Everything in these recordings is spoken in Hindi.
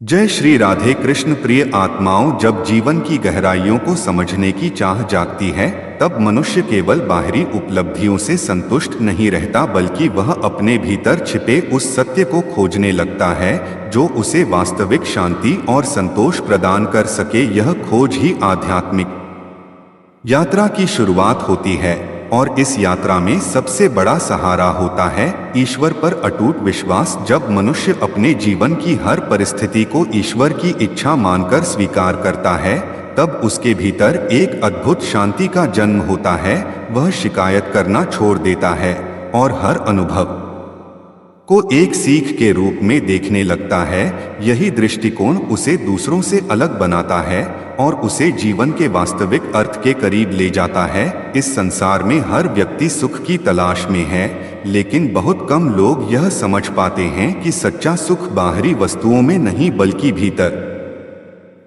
जय श्री राधे कृष्ण। प्रिय आत्माओं, जब जीवन की गहराइयों को समझने की चाह जागती है तब मनुष्य केवल बाहरी उपलब्धियों से संतुष्ट नहीं रहता, बल्कि वह अपने भीतर छिपे उस सत्य को खोजने लगता है जो उसे वास्तविक शांति और संतोष प्रदान कर सके। यह खोज ही आध्यात्मिक यात्रा की शुरुआत होती है और इस यात्रा में सबसे बड़ा सहारा होता है ईश्वर पर अटूट विश्वास। जब मनुष्य अपने जीवन की हर परिस्थिति को ईश्वर की इच्छा मानकर स्वीकार करता है तब उसके भीतर एक अद्भुत शांति का जन्म होता है। वह शिकायत करना छोड़ देता है और हर अनुभव को एक सीख के रूप में देखने लगता है। यही दृष्टिकोण उसे दूसरों से अलग बनाता है और उसे जीवन के वास्तविक अर्थ के करीब ले जाता है। इस संसार में हर व्यक्ति सुख की तलाश में है, लेकिन बहुत कम लोग यह समझ पाते हैं कि सच्चा सुख बाहरी वस्तुओं में नहीं बल्कि भीतर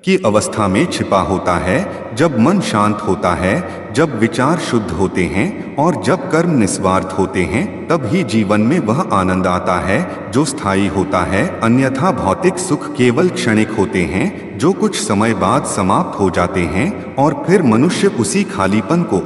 की अवस्था में छिपा होता है। जब मन शांत होता है, जब विचार शुद्ध होते हैं और जब कर्म निस्वार्थ होते हैं, तब ही जीवन में वह आनंद आता है जो स्थायी होता है। अन्यथा भौतिक सुख केवल क्षणिक होते हैं जो कुछ समय बाद समाप्त हो जाते हैं और फिर मनुष्य उसी खालीपन को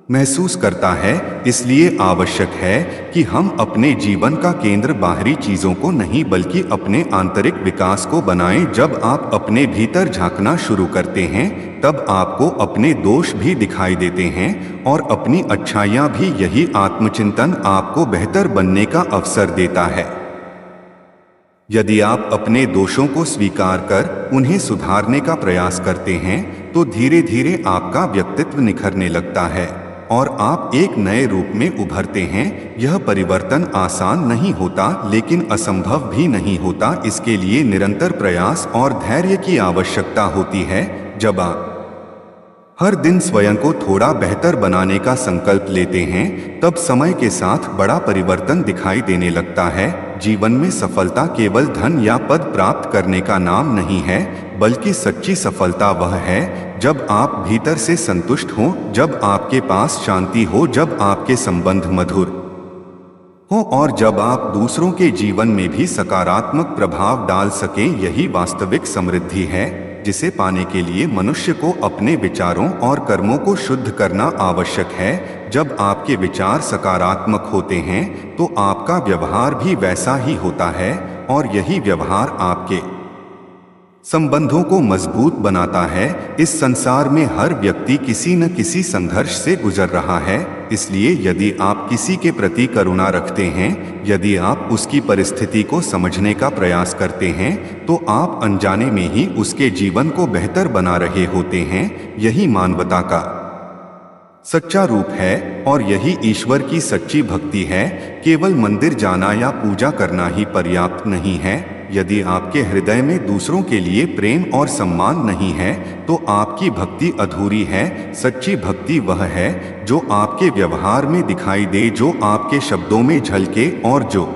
महसूस करता है। इसलिए आवश्यक है कि हम अपने जीवन का केंद्र बाहरी चीजों को नहीं बल्कि अपने आंतरिक विकास को बनाएं। जब आप अपने भीतर झांकना शुरू करते हैं तब आपको अपने दोष भी दिखाई देते हैं और अपनी अच्छाइयां भी। यही आत्मचिंतन आपको बेहतर बनने का अवसर देता है। यदि आप अपने दोषों को स्वीकार कर उन्हें सुधारने का प्रयास करते हैं तो धीरे धीरे आपका व्यक्तित्व निखरने लगता है और आप एक नए रूप में उभरते हैं। यह परिवर्तन आसान नहीं होता, लेकिन असंभव भी नहीं होता। इसके लिए निरंतर प्रयास और धैर्य की आवश्यकता होती है। जब आप हर दिन स्वयं को थोड़ा बेहतर बनाने का संकल्प लेते हैं तब समय के साथ बड़ा परिवर्तन दिखाई देने लगता है। जीवन में सफलता केवल धन या पद प्राप्त करने का नाम नहीं है, बल्कि सच्ची सफलता वह है जब आप भीतर से संतुष्ट हों, जब आपके पास शांति हो, जब आपके संबंध मधुर हो और जब आप दूसरों के जीवन में भी सकारात्मक प्रभाव डाल सकें। यही वास्तविक समृद्धि है जिसे पाने के लिए मनुष्य को अपने विचारों और कर्मों को शुद्ध करना आवश्यक है। जब आपके विचार सकारात्मक होते हैं तो आपका व्यवहार भी वैसा ही होता है और यही व्यवहार आपके संबंधों को मजबूत बनाता है। इस संसार में हर व्यक्ति किसी न किसी संघर्ष से गुजर रहा है। इसलिए यदि आप किसी के प्रति करुणा रखते हैं, यदि आप उसकी परिस्थिति को समझने का प्रयास करते हैं तो आप अनजाने में ही उसके जीवन को बेहतर बना रहे होते हैं। यही मानवता का सच्चा रूप है और यही ईश्वर की सच्ची भक्ति है। केवल मंदिर जाना या पूजा करना ही पर्याप्त नहीं है। यदि आपके हृदय में दूसरों के लिए प्रेम और सम्मान नहीं है तो आपकी भक्ति अधूरी है। सच्ची भक्ति वह है जो आपके व्यवहार में दिखाई दे, जो आपके शब्दों में झलके और जो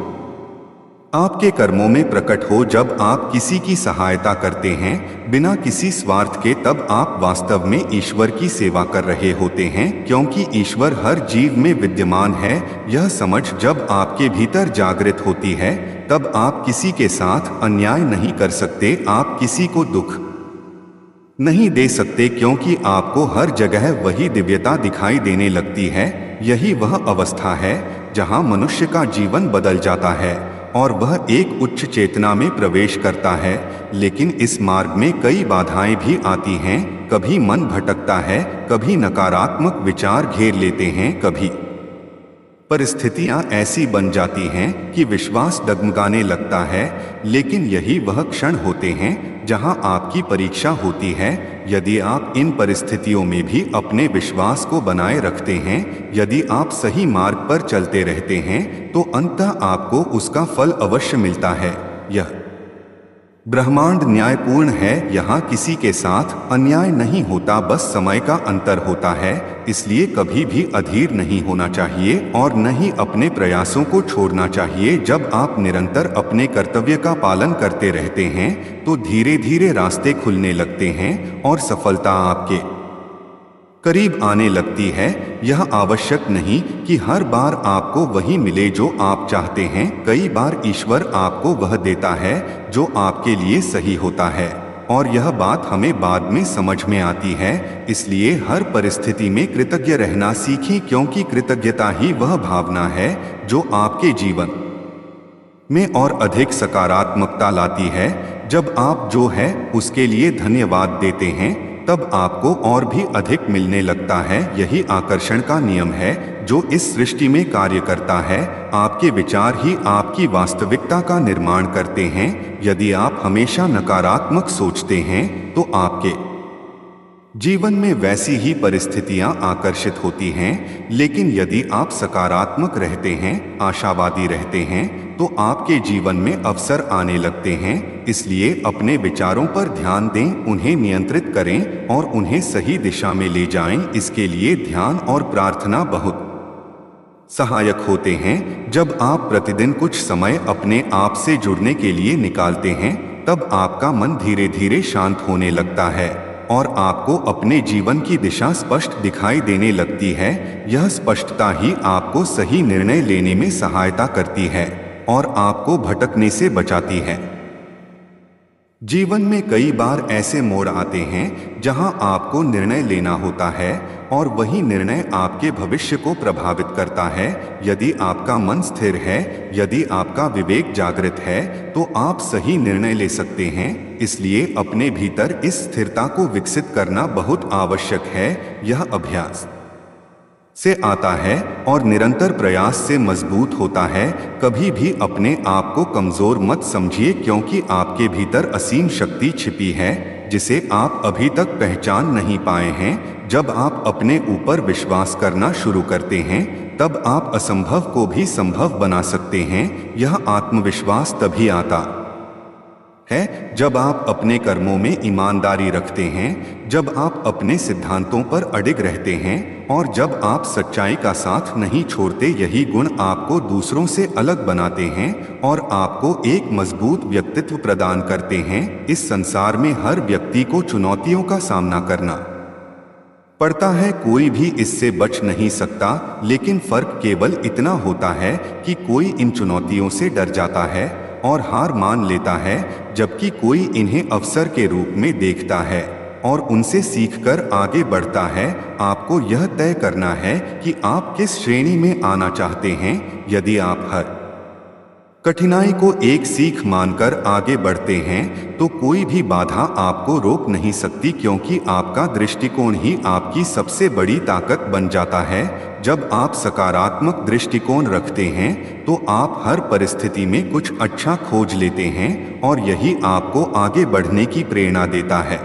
आपके कर्मों में प्रकट हो। जब आप किसी की सहायता करते हैं बिना किसी स्वार्थ के, तब आप वास्तव में ईश्वर की सेवा कर रहे होते हैं, क्योंकि ईश्वर हर जीव में विद्यमान है। यह समझ जब आपके भीतर जागृत होती है तब आप किसी के साथ अन्याय नहीं कर सकते, आप किसी को दुख नहीं दे सकते, क्योंकि आपको हर जगह वही दिव्यता दिखाई देने लगती है। यही वह अवस्था है जहां मनुष्य का जीवन बदल जाता है और वह एक उच्च चेतना में प्रवेश करता है। लेकिन इस मार्ग में कई बाधाएं भी आती हैं। कभी मन भटकता है, कभी नकारात्मक विचार घेर लेते हैं, कभी परिस्थितियां ऐसी बन जाती हैं कि विश्वास डगमगाने लगता है। लेकिन यही वह क्षण होते हैं जहां आपकी परीक्षा होती है। यदि आप इन परिस्थितियों में भी अपने विश्वास को बनाए रखते हैं, यदि आप सही मार्ग पर चलते रहते हैं तो अंततः आपको उसका फल अवश्य मिलता है। यह ब्रह्मांड न्यायपूर्ण है। यहाँ किसी के साथ अन्याय नहीं होता, बस समय का अंतर होता है। इसलिए कभी भी अधीर नहीं होना चाहिए और न ही अपने प्रयासों को छोड़ना चाहिए। जब आप निरंतर अपने कर्तव्य का पालन करते रहते हैं तो धीरे धीरे रास्ते खुलने लगते हैं और सफलता आपके करीब आने लगती है। यह आवश्यक नहीं कि हर बार आपको वही मिले जो आप चाहते हैं। कई बार ईश्वर आपको वह देता है जो आपके लिए सही होता है, और यह बात हमें बाद में समझ में आती है। इसलिए हर परिस्थिति में कृतज्ञ रहना सीखें, क्योंकि कृतज्ञता ही वह भावना है जो आपके जीवन में और अधिक सकारात्मकता लाती है। जब आप जो है उसके लिए धन्यवाद देते हैं, तब आपको और भी अधिक मिलने लगता है। यही आकर्षण का नियम है जो इस सृष्टि में कार्य करता है। आपके विचार ही आपकी वास्तविकता का निर्माण करते हैं। यदि आप हमेशा नकारात्मक सोचते हैं तो आपके जीवन में वैसी ही परिस्थितियां आकर्षित होती हैं। लेकिन यदि आप सकारात्मक रहते हैं, आशावादी रहते हैं, तो आपके जीवन में अवसर आने लगते हैं। इसलिए अपने विचारों पर ध्यान दें, उन्हें नियंत्रित करें और उन्हें सही दिशा में ले जाएं। इसके लिए ध्यान और प्रार्थना बहुत सहायक होते हैं। जब आप प्रतिदिन कुछ समय अपने आप से जुड़ने के लिए निकालते हैं, तब आपका मन धीरे धीरे शांत होने लगता है और आपको अपने जीवन की दिशा स्पष्ट दिखाई देने लगती है। यह स्पष्टता ही आपको सही निर्णय लेने में सहायता करती है और आपको भटकने से बचाती है। जीवन में कई बार ऐसे मोड़ आते हैं जहां आपको निर्णय लेना होता है, और वही निर्णय आपके भविष्य को प्रभावित करता है। यदि आपका मन स्थिर है, यदि आपका विवेक जागृत है, तो आप सही निर्णय ले सकते हैं। इसलिए अपने भीतर इस स्थिरता को विकसित करना बहुत आवश्यक है। यह अभ्यास से आता है और निरंतर प्रयास से मजबूत होता है। कभी भी अपने आप को कमजोर मत समझिए, क्योंकि आपके भीतर असीम शक्ति छिपी है जिसे आप अभी तक पहचान नहीं पाए हैं। जब आप अपने ऊपर विश्वास करना शुरू करते हैं, तब आप असंभव को भी संभव बना सकते हैं। यह आत्मविश्वास तभी आता है जब आप अपने कर्मों में ईमानदारी रखते हैं, जब आप अपने सिद्धांतों पर अडिग रहते हैं और जब आप सच्चाई का साथ नहीं छोड़ते। यही गुण आपको दूसरों से अलग बनाते हैं और आपको एक मजबूत व्यक्तित्व प्रदान करते हैं। इस संसार में हर व्यक्ति को चुनौतियों का सामना करना पड़ता है, कोई भी इससे बच नहीं सकता। लेकिन फर्क केवल इतना होता है कि कोई इन चुनौतियों से डर जाता है और हार मान लेता है, जबकि कोई इन्हें अवसर के रूप में देखता है और उनसे सीखकर आगे बढ़ता है। आपको यह तय करना है कि आप किस श्रेणी में आना चाहते हैं। यदि आप हर कठिनाई को एक सीख मानकर आगे बढ़ते हैं, तो कोई भी बाधा आपको रोक नहीं सकती, क्योंकि आपका दृष्टिकोण ही आपकी सबसे बड़ी ताकत बन जाता है। जब आप सकारात्मक दृष्टिकोण रखते हैं, तो आप हर परिस्थिति में कुछ अच्छा खोज लेते हैं और यही आपको आगे बढ़ने की प्रेरणा देता है।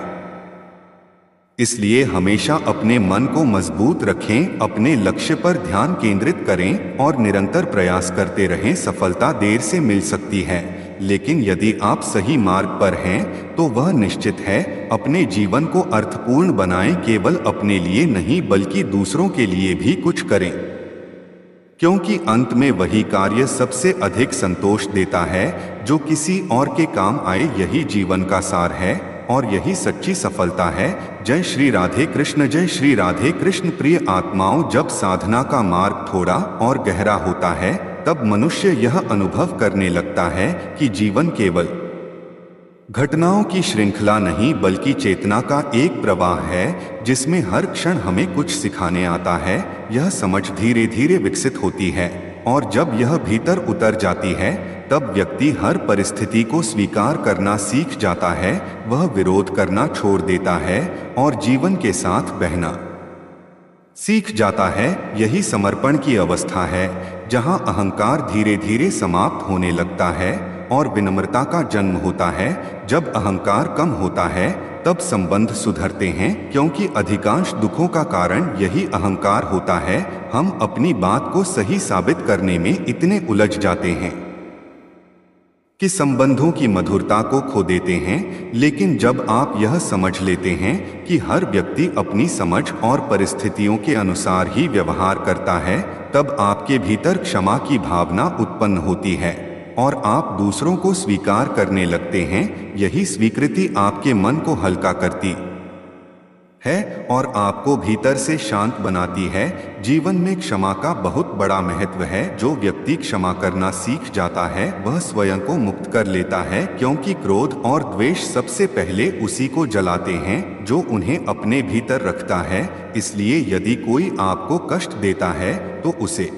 इसलिए हमेशा अपने मन को मजबूत रखें, अपने लक्ष्य पर ध्यान केंद्रित करें और निरंतर प्रयास करते रहें। सफलता देर से मिल सकती है, लेकिन यदि आप सही मार्ग पर हैं, तो वह निश्चित है। अपने जीवन को अर्थपूर्ण बनाएं, केवल अपने लिए नहीं बल्कि दूसरों के लिए भी कुछ करें, क्योंकि अंत में वही कार्य सबसे अधिक संतोष देता है जो किसी और के काम आए। यही जीवन का सार है और यही सच्ची सफलता है। जय श्री राधे कृष्ण, जय श्री राधे कृष्ण। प्रिय आत्माओं, जब साधना का मार्ग थोड़ा और गहरा होता है, तब मनुष्य यह अनुभव करने लगता है कि जीवन केवल घटनाओं की श्रृंखला नहीं बल्कि चेतना का एक प्रवाह है, जिसमें हर क्षण हमें कुछ सिखाने आता है। यह समझ धीरे धीरे विकसित होती है और जब यह भीतर उतर जाती है, तब व्यक्ति हर परिस्थिति को स्वीकार करना सीख जाता है। वह विरोध करना छोड़ देता है और जीवन के साथ बहना सीख जाता है। यही समर्पण की अवस्था है, जहां अहंकार धीरे धीरे समाप्त होने लगता है और विनम्रता का जन्म होता है। जब अहंकार कम होता है, तब संबंध सुधरते हैं, क्योंकि अधिकांश दुखों का कारण यही अहंकार होता है। हम अपनी बात को सही साबित करने में इतने उलझ जाते हैं कि संबंधों की मधुरता को खो देते हैं। लेकिन जब आप यह समझ लेते हैं कि हर व्यक्ति अपनी समझ और परिस्थितियों के अनुसार ही व्यवहार करता है, तब आपके भीतर क्षमा की भावना उत्पन्न होती है और आप दूसरों को स्वीकार करने लगते हैं। यही स्वीकृति आपके मन को हल्का करती है और आपको भीतर से शांत बनाती है। जीवन में क्षमा का बहुत बड़ा महत्व है। जो व्यक्ति क्षमा करना सीख जाता है वह स्वयं को मुक्त कर लेता है, क्योंकि क्रोध और द्वेष सबसे पहले उसी को जलाते हैं जो उन्हें अपने भीतर रखता है। इसलिए यदि कोई आपको कष्ट देता है तो उसे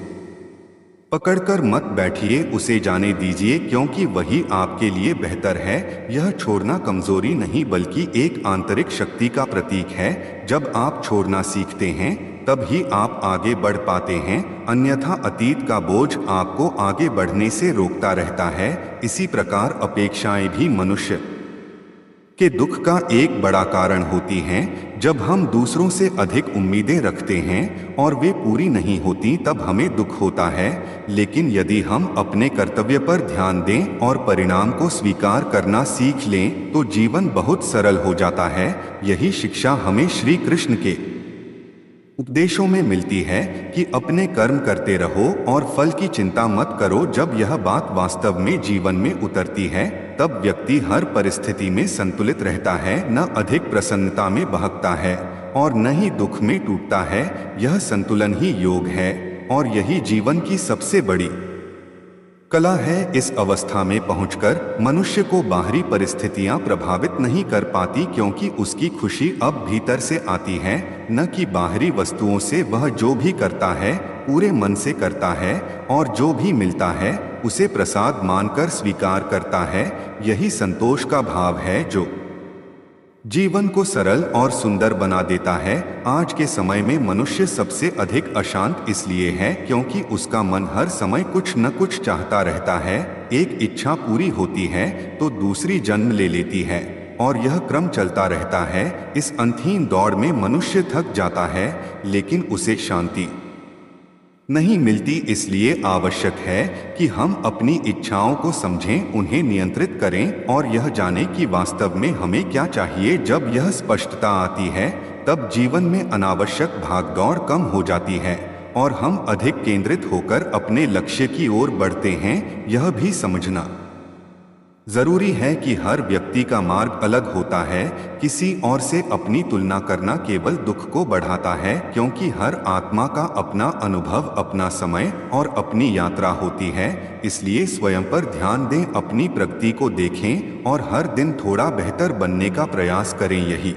पकड़कर मत बैठिए, उसे जाने दीजिए, क्योंकि वही आपके लिए बेहतर है। यह छोड़ना कमजोरी नहीं बल्कि एक आंतरिक शक्ति का प्रतीक है। जब आप छोड़ना सीखते हैं तब ही आप आगे बढ़ पाते हैं, अन्यथा अतीत का बोझ आपको आगे बढ़ने से रोकता रहता है। इसी प्रकार अपेक्षाएं भी मनुष्य के दुख का एक बड़ा कारण होती हैं। जब हम दूसरों से अधिक उम्मीदें रखते हैं और वे पूरी नहीं होती तब हमें दुख होता है। लेकिन यदि हम अपने कर्तव्य पर ध्यान दें और परिणाम को स्वीकार करना सीख लें तो जीवन बहुत सरल हो जाता है। यही शिक्षा हमें श्री कृष्ण के उपदेशों में मिलती है कि अपने कर्म करते रहो और फल की चिंता मत करो। जब यह बात वास्तव में जीवन में उतरती है तब व्यक्ति हर परिस्थिति में संतुलित रहता है, न अधिक प्रसन्नता में बहकता है और न ही दुख में टूटता है। यह संतुलन ही योग है और यही जीवन की सबसे बड़ी कला है। इस अवस्था में पहुंचकर मनुष्य को बाहरी परिस्थितियां प्रभावित नहीं कर पाती, क्योंकि उसकी खुशी अब भीतर से आती है, न कि बाहरी वस्तुओं से। वह जो भी करता है पूरे मन से करता है और जो भी मिलता है उसे प्रसाद मानकर स्वीकार करता है। यही संतोष का भाव है जो जीवन को सरल और सुंदर बना देता है। आज के समय में मनुष्य सबसे अधिक अशांत इसलिए है क्योंकि उसका मन हर समय कुछ न कुछ चाहता रहता है। एक इच्छा पूरी होती है तो दूसरी जन्म ले लेती है और यह क्रम चलता रहता है। इस अंतहीन दौड़ में मनुष्य थक जाता है, लेकिन उसे शांति नहीं मिलती। इसलिए आवश्यक है कि हम अपनी इच्छाओं को समझें, उन्हें नियंत्रित करें और यह जानें कि वास्तव में हमें क्या चाहिए। जब यह स्पष्टता आती है तब जीवन में अनावश्यक भागदौड़ कम हो जाती है और हम अधिक केंद्रित होकर अपने लक्ष्य की ओर बढ़ते हैं। यह भी समझना जरूरी है कि हर व्यक्ति का मार्ग अलग होता है। किसी और से अपनी तुलना करना केवल दुख को बढ़ाता है, क्योंकि हर आत्मा का अपना अनुभव, अपना समय और अपनी यात्रा होती है। इसलिए स्वयं पर ध्यान दें, अपनी प्रगति को देखें और हर दिन थोड़ा बेहतर बनने का प्रयास करें। यही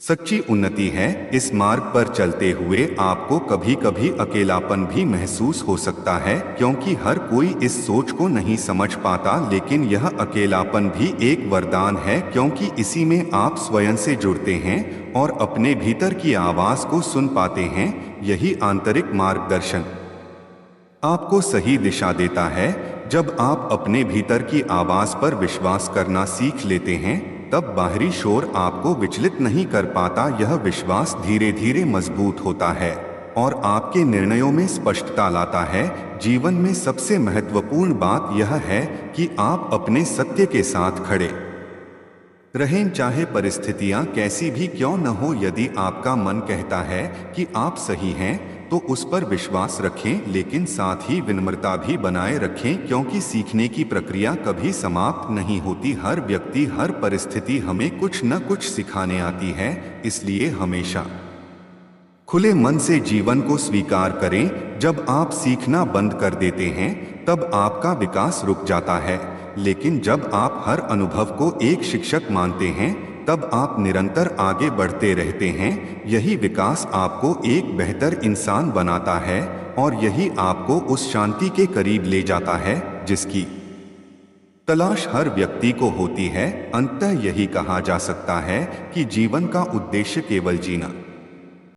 सच्ची उन्नति है। इस मार्ग पर चलते हुए आपको कभी कभी अकेलापन भी महसूस हो सकता है, क्योंकि हर कोई इस सोच को नहीं समझ पाता। लेकिन यह अकेलापन भी एक वरदान है, क्योंकि इसी में आप स्वयं से जुड़ते हैं और अपने भीतर की आवाज को सुन पाते हैं। यही आंतरिक मार्गदर्शन आपको सही दिशा देता है। जब आप अपने भीतर की आवाज पर विश्वास करना सीख लेते हैं तब बाहरी शोर आपको विचलित नहीं कर पाता। यह विश्वास धीरे धीरे मजबूत होता है और आपके निर्णयों में स्पष्टता लाता है। जीवन में सबसे महत्वपूर्ण बात यह है कि आप अपने सत्य के साथ खड़े रहें, चाहे परिस्थितियां कैसी भी क्यों न हो। यदि आपका मन कहता है कि आप सही हैं तो उस पर विश्वास रखें, लेकिन साथ ही विनम्रता भी बनाए रखें, क्योंकि सीखने की प्रक्रिया कभी समाप्त नहीं होती। हर व्यक्ति, हर परिस्थिति हमें कुछ न कुछ सिखाने आती है। इसलिए हमेशा खुले मन से जीवन को स्वीकार करें। जब आप सीखना बंद कर देते हैं तब आपका विकास रुक जाता है, लेकिन जब आप हर अनुभव को एक शिक्षक मानते हैं तब आप निरंतर आगे बढ़ते रहते हैं। यही विकास आपको एक बेहतर इंसान बनाता है और यही आपको उस शांति के करीब ले जाता है जिसकी तलाश हर व्यक्ति को होती है। अंततः यही कहा जा सकता है कि जीवन का उद्देश्य केवल जीना